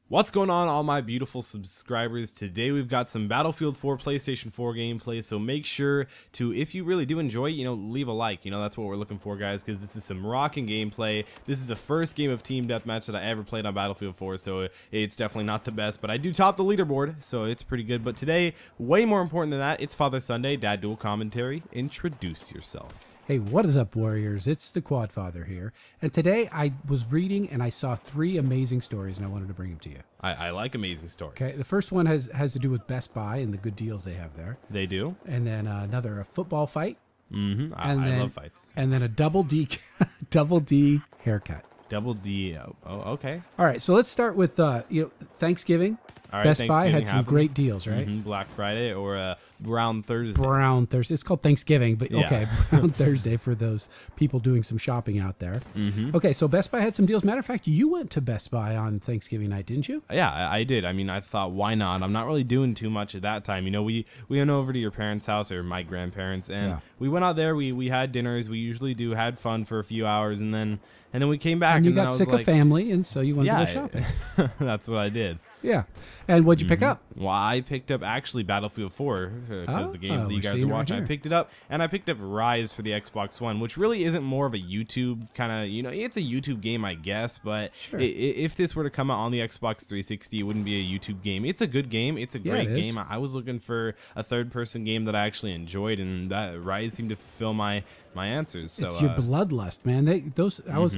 What's going on, all my beautiful subscribers? Today we've got some Battlefield 4 PlayStation 4 gameplay, so make sure to, if you really do enjoy it, leave a like. That's what we're looking for, guys, because this is some rocking gameplay. This is the first game of Team Deathmatch that I ever played on Battlefield 4, so it's definitely not the best, but I do top the leaderboard, so it's pretty good. But today, way more important than that, it's Father Sunday, Dad Dual Commentary. Introduce yourself. Hey, what is up, Warriors? It's the Quad Father here. And today I was reading and I saw 3 amazing stories and I wanted to bring them to you. I like amazing stories. Okay, the first one has to do with Best Buy and the good deals they have there. They do? And then a football fight. Mm-hmm. I love fights. And then a double D haircut. Double D. Oh, okay. All right, so let's start with Thanksgiving. All right, Best Buy had some great deals, right? Black Friday or Brown Thursday. Brown Thursday. It's called Thanksgiving, but yeah. Okay, Brown Thursday for those people doing some shopping out there. Okay, so Best Buy had some deals. Matter of fact, you went to Best Buy on Thanksgiving night, didn't you? Yeah, I did. I mean, I thought, why not? I'm not really doing too much at that time. We went over to your parents' house or my grandparents, and we went out there. We had dinners. We usually do, had fun for a few hours, and then we came back. And you got sick of family, and so you wanted to go shopping. That's what I did. Yeah. And what'd you pick up? Well, I picked up actually Battlefield 4 because the game that you guys are watching. I picked it up, and I picked up Rise for the Xbox One, which really isn't more of a YouTube kind of, it's a YouTube game, I guess, but if this were to come out on the Xbox 360, it wouldn't be a YouTube game. It's a good game. It's a great game. I was looking for a third-person game that I actually enjoyed, and that Rise seemed to fulfill my answers. So it's your bloodlust, man.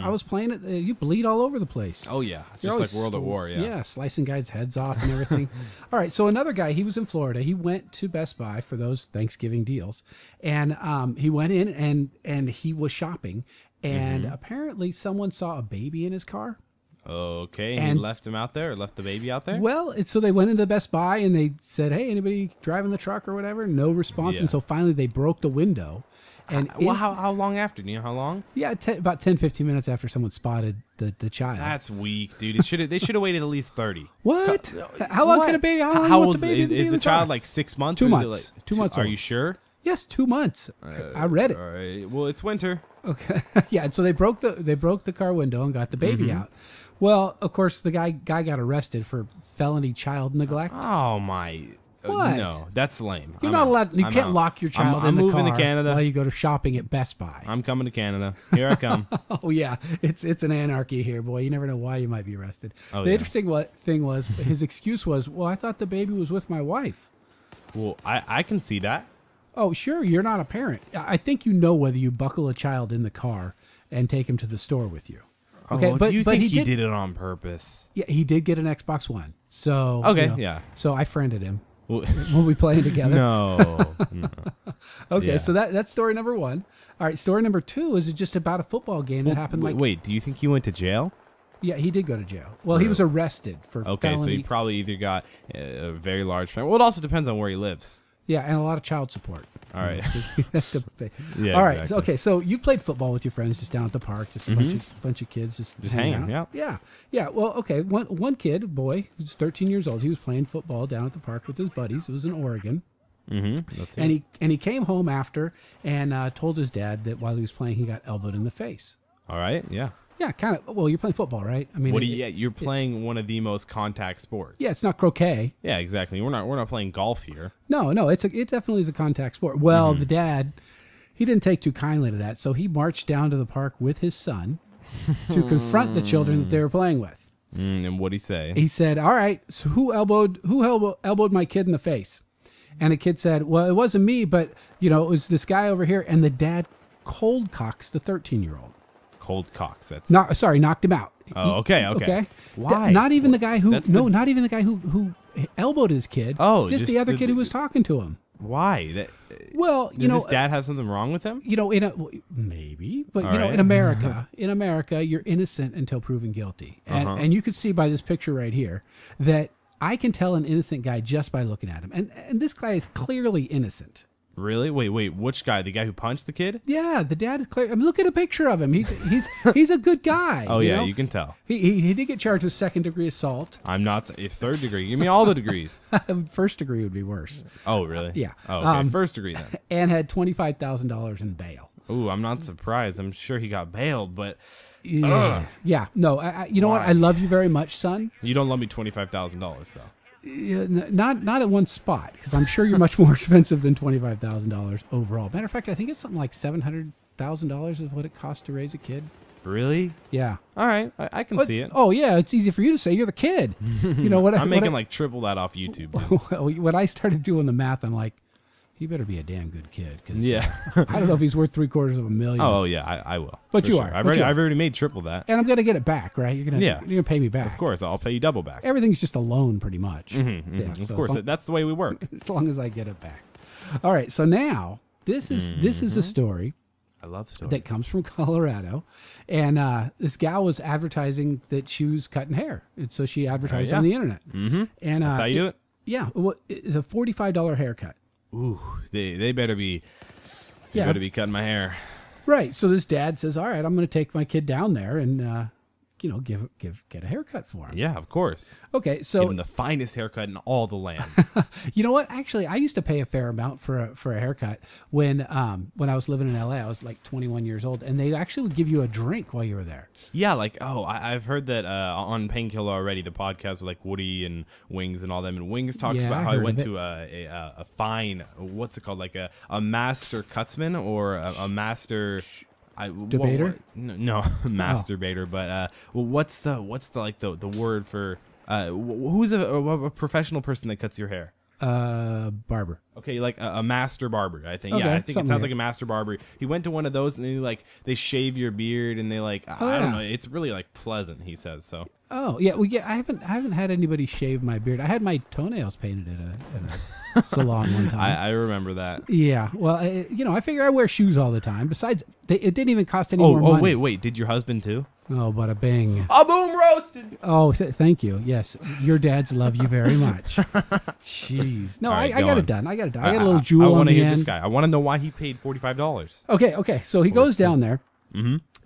I was playing it. You bleed all over the place. Oh yeah, just like World at War. Yeah, slicing guys' heads off and everything. All right, so another guy, he was in Florida. He went to Best Buy for those Thanksgiving deals, and he went in and he was shopping, and apparently someone saw a baby in his car. Okay, and he left him out there, or left the baby out there? Well, so they went into Best Buy and they said, "Hey, anybody driving the truck or whatever?" No response, and so finally they broke the window. And how long after? Do you know how long? Yeah, about 10, 15 minutes after someone spotted the child. That's weak, dude. They should have waited at least 30. What? How long can a baby? How old is the child? Like 6 months? 2 months. 2 months. Are you sure? Yes, 2 months. I read it. All right. Well, it's winter. Okay. Yeah, and so they broke the car window and got the baby out. Well, of course, the guy got arrested for felony child neglect. Oh my. What? No, that's lame. You're not allowed. You can't lock your child in the car. I'm moving to Canada while you go to shopping at Best Buy. I'm coming to Canada. Here I come. Oh yeah, it's an anarchy here, boy. You never know why you might be arrested. Oh, the interesting thing was his excuse was, "Well, I thought the baby was with my wife." Well, I can see that. Oh sure, you're not a parent. I think you know whether you buckle a child in the car and take him to the store with you. Okay, but do you think he did it on purpose? Yeah, he did get an Xbox One. So okay, yeah. So I friended him. We'll be playing together. No. Okay, so that's story number 1. All right, story number 2 is just about a football game that happened. Wait, do you think he went to jail? Yeah, he did go to jail. Well, he was arrested for felony. So he probably either got a very large fine. Well, it also depends on where he lives. Yeah, and a lot of child support. All right. Yeah. All right. Exactly. So you played football with your friends just down at the park, just a bunch of kids just hanging out. Yeah. Well, okay. One kid, a boy, who's 13 years old. He was playing football down at the park with his buddies. It was in Oregon. And he came home after and told his dad that while he was playing, he got elbowed in the face. All right. Yeah. Yeah, kind of. Well, you're playing football, right? I mean, you're playing one of the most contact sports. Yeah, it's not croquet. Yeah, exactly. We're not playing golf here. No, it definitely is a contact sport. Well, the dad, he didn't take too kindly to that, so he marched down to the park with his son to confront the children that they were playing with. And what'd he say? He said, "All right, so who elbowed my kid in the face?" And the kid said, "Well, it wasn't me, but it was this guy over here." And the dad cold cocks the 13-year-old. Cold cocks. That's knocked him out. Oh, okay. Why? Not even the guy who not even the guy who elbowed his kid. Oh, just the other kid who was talking to him. Why? Well, does his dad have something wrong with him? Maybe, but in America, you're innocent until proven guilty, and you can see by this picture right here that I can tell an innocent guy just by looking at him, and this guy is clearly innocent. Really? Wait. Which guy? The guy who punched the kid? Yeah, the dad is clear. I mean, look at a picture of him. He's a good guy. Oh yeah, you can tell. He did get charged with 2nd-degree assault. I'm not a 3rd degree. Give me all the degrees. 1st degree would be worse. Oh really? Yeah. Oh, okay. 1st degree then. And had $25,000 in bail. Ooh, I'm not surprised. I'm sure he got bailed, but Yeah. Yeah. No, you know what? I love you very much, son. You don't love me $25,000 though. Yeah, not at one spot, because I'm sure you're much more expensive than $25,000 overall. Matter of fact, I think it's something like $700,000 is what it costs to raise a kid. Really? Yeah. All right, I can see it. Oh yeah, it's easy for you to say. You're the kid. You know what? I'm making like triple that off YouTube. Dude. When I started doing the math, I'm like, he better be a damn good kid. Cause, yeah. I don't know if he's worth $750,000. Oh yeah, I will. But you sure. are. I've already made triple that. And I'm gonna get it back, right? You're gonna pay me back. Of course, I'll pay you double back. Everything's just a loan, pretty much. Yeah, of course, that's the way we work. As long as I get it back. All right. So now this is a story. I love stories. That comes from Colorado, and this gal was advertising that she was cutting hair, and so she advertised on the internet. And that's how you do it. Yeah, well, it's a $45 haircut. Ooh, they better be. They better be cutting my hair. Right. So this dad says, "All right, I'm going to take my kid down there and get a haircut for him." Yeah, of course. Okay, so give him the finest haircut in all the land. You know what? Actually, I used to pay a fair amount for a haircut when I was living in LA. I was like 21 years old, and they actually would give you a drink while you were there. Yeah, like I've heard that on Painkiller already, the podcast with like Woody and Wings and all them, and Wings talks about how he went to a fine, what's it called, like a master cutsman or a master. Debater? No, masturbator. But what's the word for who's a professional person that cuts your hair? Barber. Okay, like a master barber, I think. Okay, yeah, I think it sounds weird. like a master barber. He went to one of those and they shave your beard and they I don't know. It's really like pleasant, he says. So. Oh yeah, well yeah. I haven't had anybody shave my beard. I had my toenails painted at a salon one time. I remember that. Yeah. Well, I figure I wear shoes all the time. Besides, it didn't even cost any more money. Wait. Did your husband too? Oh, bada bing. A boom roasted. Oh, thank you. Yes, your dads love you very much. Jeez. No, right, I got on. it done. I got it done. I got a little jewel I on want the to hear end. this guy. I want to know why he paid $45. Okay. So he goes down there,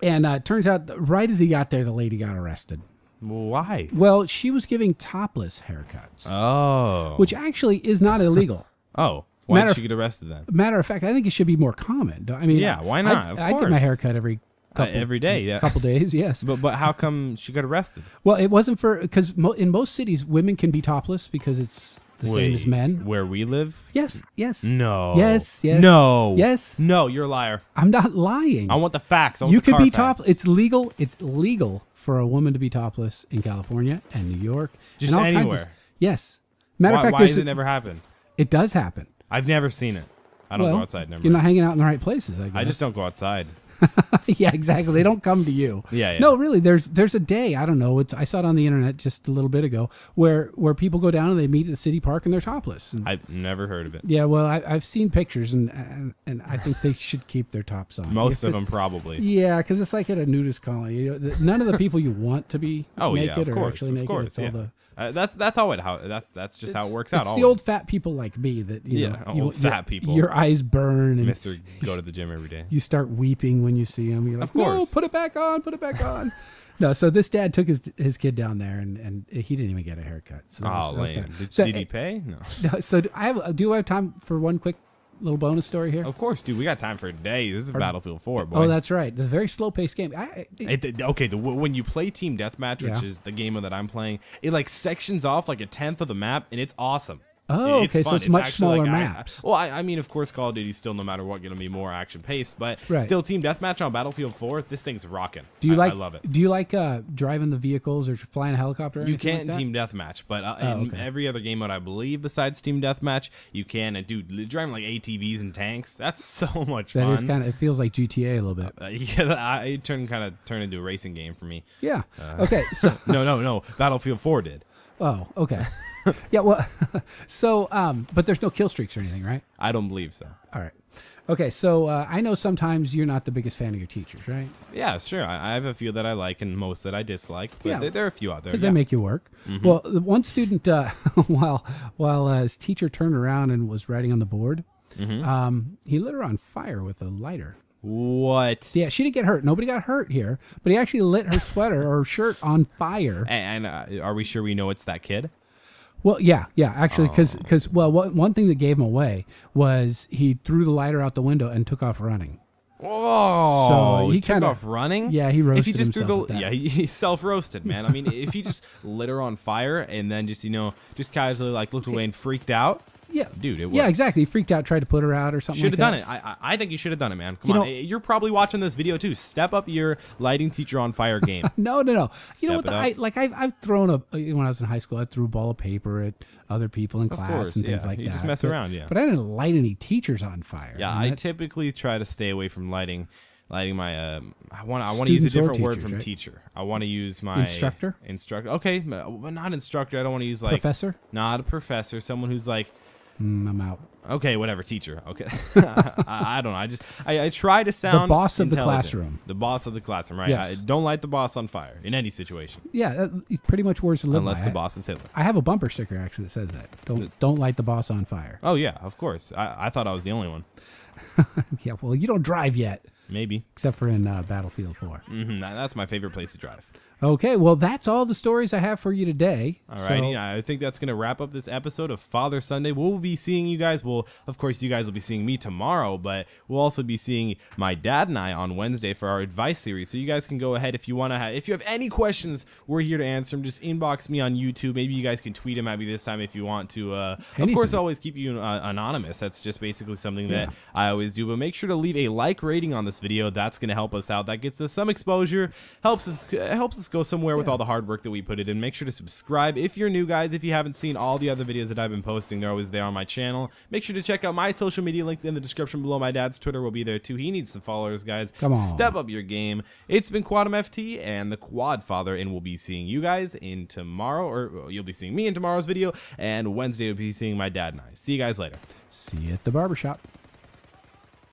and turns out right as he got there, the lady got arrested. Why? Well, she was giving topless haircuts. Oh. Which actually is not illegal. Oh. Why did she get arrested then? Matter of fact, I think it should be more common. I mean, yeah, why not? I get my hair cut every day, yeah. couple days, yes. But how come she got arrested? Well, it wasn't because in most cities, women can be topless because it's the same as men. Where we live? Yes. No. Yes. No. Yes. No, you're a liar. I'm not lying. I want the facts. You could be topless. It's legal. It's legal for a woman to be topless in California and New York. Just and all anywhere. kinds of, yes. Matter of fact, why does it never happen? It does happen. I've never seen it. I don't go outside. Never. You're not hanging out in the right places, I guess. I just don't go outside. Yeah, exactly. They don't come to you. Yeah. No, really. There's a day. I don't know. I saw it on the internet just a little bit ago where people go down and they meet at the city park and they're topless. And, I've never heard of it. yeah, well, I've seen pictures and I think they should keep their tops on. Most of them probably. Yeah, because it's like at a nudist colony. You know, none of the people you want to be naked of are course, actually naked. Course, it's all the. That's just how it works out. It's the old fat people like me that old fat people. Your eyes burn and Mr. Go to the gym every day. You start weeping when you see him. You're like, of course. No, put it back on. Put it back on. No, so this dad took his kid down there and he didn't even get a haircut. So lame. Did he pay? No. So do I have time for one quick little bonus story here? Of course, dude. We got time for a day. This is Battlefield 4, boy. Oh, that's right. This is a very slow-paced game. When you play Team Deathmatch, which is the game that I'm playing, it like sections off like a tenth of the map, and it's awesome. Oh, okay, so it's much smaller maps. I mean, of course, Call of Duty's still, no matter what, going to be more action-paced, but still, Team Deathmatch on Battlefield 4, this thing's rocking. I love it. Do you like driving the vehicles or flying a helicopter? You can in Team Deathmatch, but in every other game mode, I believe, besides Team Deathmatch, you can. And dude, driving like ATVs and tanks, that's so much fun. That is kind of. It feels like GTA a little bit. It turned into a racing game for me. Yeah. Okay. So no. Battlefield 4 did. Oh, okay. Yeah, well, so, but there's no kill streaks or anything, right? I don't believe so. All right. Okay, so I know sometimes you're not the biggest fan of your teachers, right? Yeah, sure. I have a few that I like and most that I dislike, but there are a few out there. Because they make you work. Mm-hmm. Well, one student, while his teacher turned around and was writing on the board, he lit her on fire with a lighter. What? Yeah, she didn't get hurt. Nobody got hurt here, but he actually lit her sweater or shirt on fire. And are we sure we know it's that kid? Well, yeah, actually, because one thing that gave him away was he threw the lighter out the window and took off running. Oh, So he he took kinda- off running. Yeah, he roasted If he just threw himself the, with that. yeah, he self-roasted, man. I mean, if he just lit her on fire and then just just casually like looked away and freaked out, Yeah, dude, it worked. Yeah, exactly. He freaked out, tried to put her out or something. Should have like done that. it. I think you should have done it, man. Come You on, know- you're probably watching this video too. Step up your lighting teacher on fire game. No. You know Step what? it up. I've thrown when I was in high school. I threw a ball of paper at other people in class course, and things yeah. like You that. just mess But- around, yeah. But I didn't light any teachers on fire. Yeah, And I that's- typically try to stay away from lighting my. I want to use a Students or different word teachers, from right? teacher. I want to use my Instructor? Instructor. Okay, but not instructor. I don't want to use like Professor? Not a professor. Someone who's like. I'm out. Okay, whatever, teacher. Okay, I don't know. I try to sound boss of the intelligent. classroom. The boss of the classroom, right? Yes. Don't light the boss on fire in any situation, Yeah, it's pretty much words to live unless by. the boss is Hitler. I have a bumper sticker actually that says that. Don't light the boss on fire. Oh yeah, of course. I thought I was the only one. Yeah, well, you don't drive yet, Maybe. except for in Battlefield 4. That's my favorite place to drive. Okay, well, that's all the stories I have for you today. Alrighty, So, I think that's going to wrap up this episode of Father Sunday. We'll be seeing you guys. Well, of course, you guys will be seeing me tomorrow, but we'll also be seeing my dad and I on Wednesday for our advice series. So you guys can go ahead if you want to if you have any questions, we're here to answer them. Just inbox me on YouTube. Maybe you guys can tweet them at me this time if you want to. Of course, Anything. I'll always keep you anonymous. That's just basically something that I always do. But make sure to leave a like rating on this video. That's going to help us out. That gets us some exposure. Helps us go somewhere with all the hard work that we put it in. Make sure to subscribe if you're new, guys. If you haven't seen all the other videos that I've been posting, they're always there on my channel. Make sure to check out my social media links in the description below. My dad's Twitter will be there too. He needs some followers, guys. Come on. Step up your game. It's been Quantum FT and the Quad Father, and we'll be seeing you guys in tomorrow, or you'll be seeing me in tomorrow's video, and Wednesday we'll be seeing my dad and I. See you guys later. see you at the barbershop.